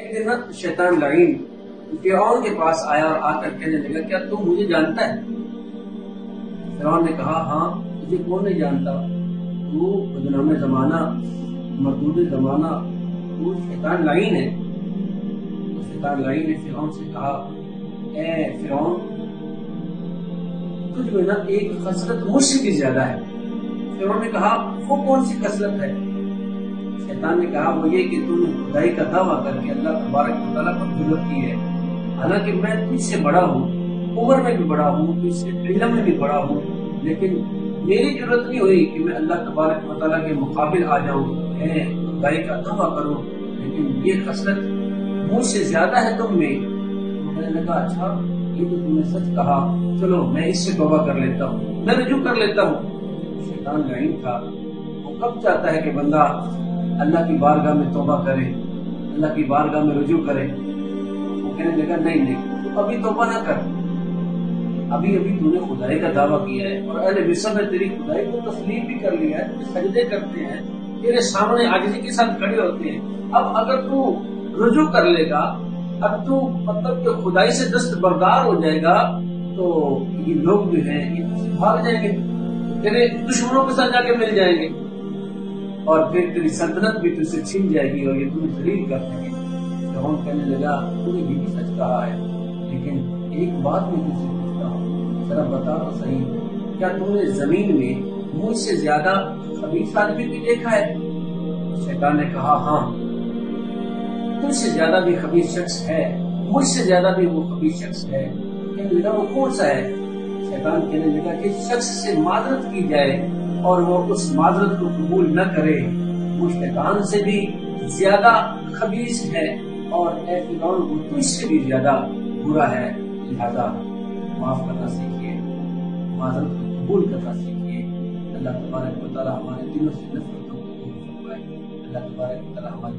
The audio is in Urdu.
ایک دن نا شیطان لعین فرعون کے پاس آیا اور آ کر کہنے لگا کیا تم مجھے جانتا ہے؟ فرعون نے کہا ہاں تجھے کون نہیں جانتا، تو بدنام زمانہ مردود زمانہ، تو شیطان لعین ہے۔ تو شیطان لعین نے فرعون سے کہا اے فرعون تجھ میں نا ایک خصلت مجھ سے بھی زیادہ ہے۔ فرعون نے کہا وہ کون سی خصلت ہے؟ شیطان نے کہا وہ یہ کہ تم نے خدائی کا دعویٰ کر کے اللہ تبارک و تعالیٰ پر جرأت کی ہے، حالانکہ میں تجھ سے بڑا ہوں، عمر میں بھی بڑا ہوں، تجھ سے علم میں بھی بڑا ہوں، لیکن میری ضرورت نہیں ہوئی کہ میں اللہ تبارک و تعالیٰ کے مقابل آ جاؤں، میں خدائی کا دعویٰ کروں، لیکن یہ خصلت مجھ سے زیادہ ہے تم میں۔ میں نے کہا اچھا یہ تو تم نے سچ کہا، چلو میں اس سے توبہ کر لیتا ہوں، میں رجوع کر لیتا ہوں۔ شیطان لعین تھا، وہ کب چاہتا ہے کہ بندہ اللہ کی بارگاہ میں توبہ کرے، اللہ کی بارگاہ میں رجوع کرے۔ وہ کہنے لگا نہیں تو ابھی توبہ نہ کر، ابھی تو نے خدائی کا دعویٰ کیا ہے اور اہل مصر نے تیری خدائی کو تسلیم بھی کر لیا ہے، سجدے کرتے ہیں، تیرے سامنے عاجزی کے ساتھ کھڑے ہوتے ہیں۔ اب اگر تو رجوع کر لے گا، اب تو مطلب کہ خدائی سے دستبردار ہو جائے گا، تو یہ لوگ جو ہیں یہ تجھ سے بھاگ جائیں گے، تیرے دشمنوں کے ساتھ جا کے مل جائیں گے، اور پھر تیری سلطنت بھی تجھ سے چھین جائے گی اور یہ تمہیں ذلیل کر دیں گے۔ فرعون کہنے لگا تو نے یہ بھی سچ کہا ہے، لیکن ایک بات میں تجھ سے پوچھتا ہوں، ذرا بتا تو صحیح، کیا تم نے زمین میں مجھ سے زیادہ خبیث آدمی بھی دیکھا ہے؟ شیطان نے کہا ہاں تجھ سے زیادہ بھی خبیث شخص ہے، مجھ سے زیادہ بھی وہ خبیث شخص ہے۔ کہنے لگا وہ کون سا ہے؟ شیطان کہنے لگا جس شخص سے معذرت کی جائے اور وہ اس معذرت کو قبول نہ کرے، وہ شیطان سے بھی زیادہ خبیث ہے، اور اے فرعون وہ تجھ سے بھی زیادہ برا ہے، لہذا معاف کرنا سیکھیے، معذرت کو قبول کرنا سیکھیے۔ اللہ تبارک و تعالیٰ ہمارے دلوں سے نفرتوں کو دور فرمائے، اللہ تبارک و تعالیٰ ہماری